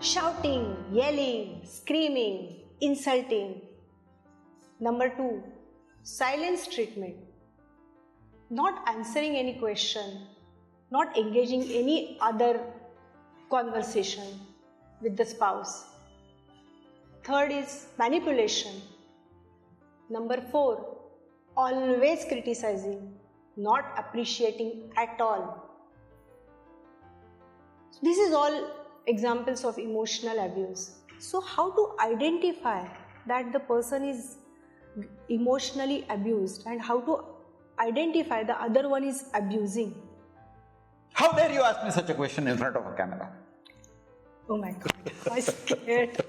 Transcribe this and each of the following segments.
shouting, yelling, screaming, insulting. Number 2, silence treatment. Not answering any question, not engaging any other conversation with the spouse. Third is manipulation. Number 4, always criticizing, not appreciating at all. This is all examples of emotional abuse. So how to identify that the person is emotionally abused and how to identify the other one is abusing? How dare you ask me such a question in front of a camera? Oh my God, I'm scared.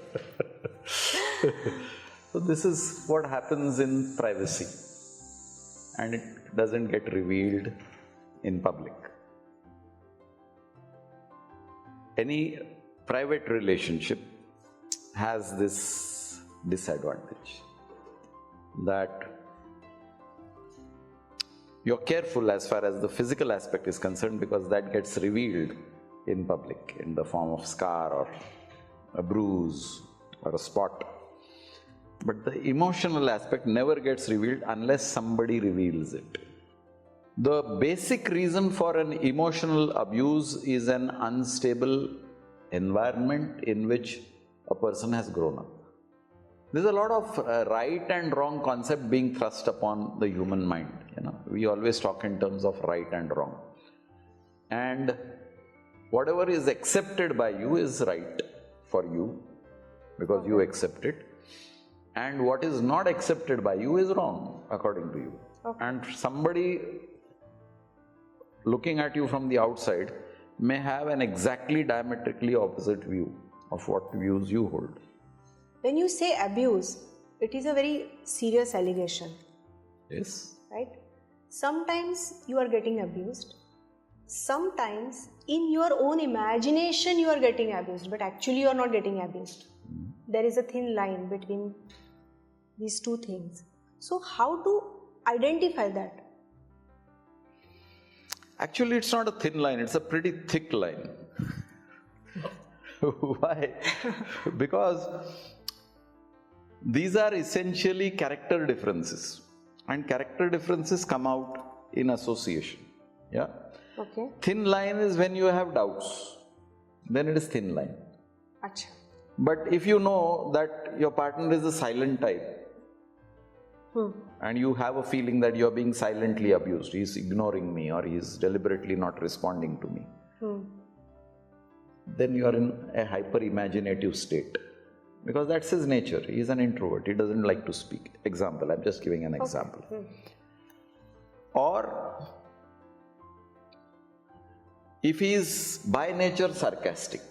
So this is what happens in privacy, and it doesn't get revealed in public. Any private relationship has this disadvantage that you're careful as far as the physical aspect is concerned, because that gets revealed in public in the form of scar or a bruise or a spot. But the emotional aspect never gets revealed unless somebody reveals it. The basic reason for an emotional abuse is an unstable environment in which a person has grown up. There's a lot of right and wrong concept being thrust upon the human mind. We always talk in terms of right and wrong. And whatever is accepted by you is right for you because you accept it. And what is not accepted by you is wrong according to you. Okay. And somebody looking at you from the outside may have an exactly diametrically opposite view of what views you hold. When you say abuse, it is a very serious allegation. Yes. Right? Sometimes you are getting abused. Sometimes in your own imagination you are getting abused, but actually you are not getting abused. There is a thin line between these two things. So how to identify that? Actually, it's not a thin line, it's a pretty thick line. Why? Because these are essentially character differences, and character differences come out in association. Yeah? Okay. Thin line is when you have doubts, then it is thin line. Achha. But if you know that your partner is a silent type, and you have a feeling that you are being silently abused, he is ignoring me or he is deliberately not responding to me, then you are in a hyper-imaginative state. Because that's his nature. He is an introvert. He doesn't like to speak. Example, I'm just giving an example. Or if he is by nature sarcastic,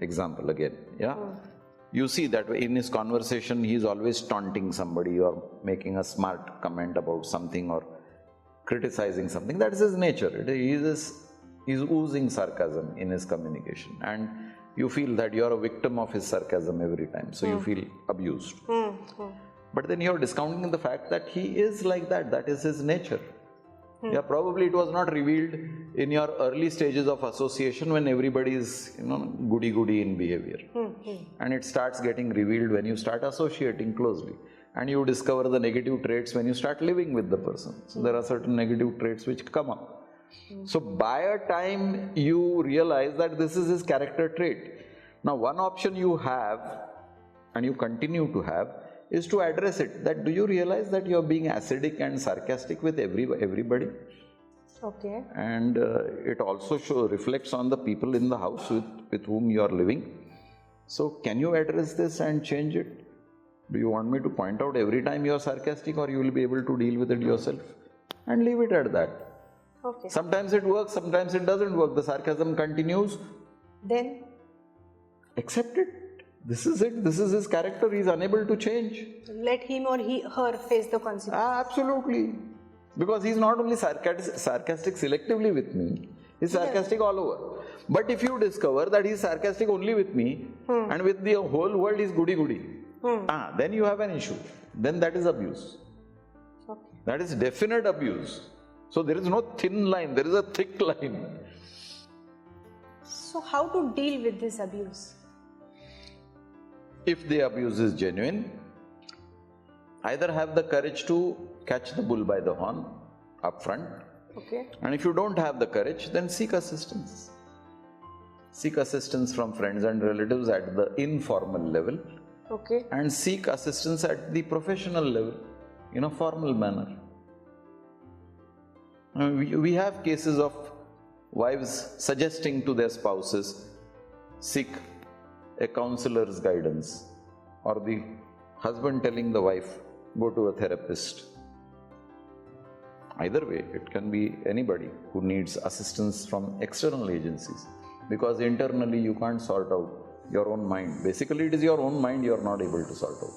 example again, yeah? You see that in his conversation, he is always taunting somebody or making a smart comment about something or criticizing something. That is his nature. He is oozing sarcasm in his communication. And you feel that you are a victim of his sarcasm every time. So you feel abused. But then you are discounting the fact that he is like that. That is his nature. Yeah, probably it was not revealed in your early stages of association when everybody is, goody-goody in behavior. And it starts getting revealed when you start associating closely. And you discover the negative traits when you start living with the person. So there are certain negative traits which come up. So by a time you realize that this is his character trait. Now one option you have, and you continue to have, is to address it. That do you realize that you are being acidic and sarcastic with everybody? Okay. And it also reflects on the people in the house with whom you are living. So can you address this and change it? Do you want me to point out every time you are sarcastic, or you will be able to deal with it yourself? And leave it at that. Okay. Sometimes it works, sometimes it doesn't work. The sarcasm continues. Then? Accept it. This is it. This is his character. He is unable to change. Let him or her face the consequences. Absolutely. Because he is not only sarcastic selectively with me, he is sarcastic all over. But if you discover that he is sarcastic only with me, and with the whole world he is goody-goody, then you have an issue. Then that is abuse. Okay. That is definite abuse. So there is no thin line, there is a thick line. So how to deal with this abuse? If the abuse is genuine, either have the courage to catch the bull by the horn upfront, Okay. and if you don't have the courage, then seek assistance. Seek assistance from friends and relatives at the informal level, Okay. and seek assistance at the professional level in a formal manner. We have cases of wives suggesting to their spouses, seek a counselor's guidance, or the husband telling the wife, go to a therapist. Either way, it can be anybody who needs assistance from external agencies, because internally you can't sort out your own mind. Basically, it is your own mind you are not able to sort out.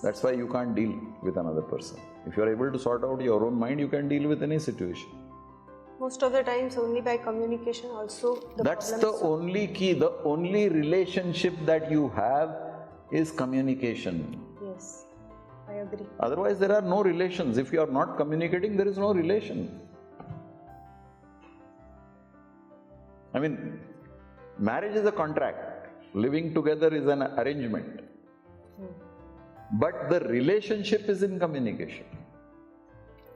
That's why you can't deal with another person. If you are able to sort out your own mind, you can deal with any situation. Most of the times only by communication also. That's the only key. The only relationship that you have is communication. Yes, I agree. Otherwise, there are no relations. If you are not communicating, there is no relation. I mean, marriage is a contract. Living together is an arrangement. But the relationship is in communication.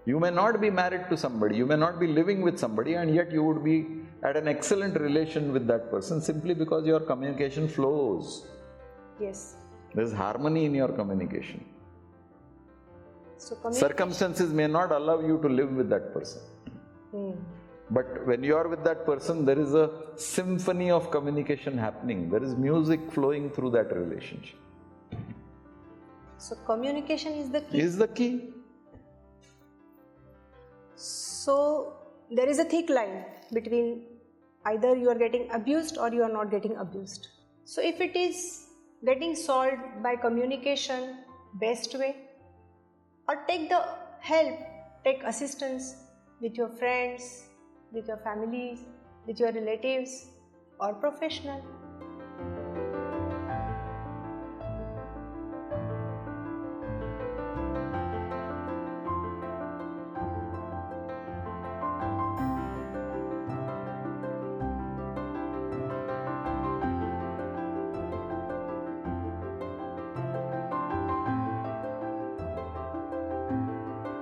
You may not be married to somebody, you may not be living with somebody, and yet you would be at an excellent relation with that person simply because your communication flows. Yes. There is harmony in your communication. So Circumstances may not allow you to live with that person. But when you are with that person, there is a symphony of communication happening. There is music flowing through that relationship. So communication is the key. Is the key. So there is a thick line between either you are getting abused or you are not getting abused. So if it is getting solved by communication, best way, or take the help, take assistance with your friends, with your families, with your relatives, or professional.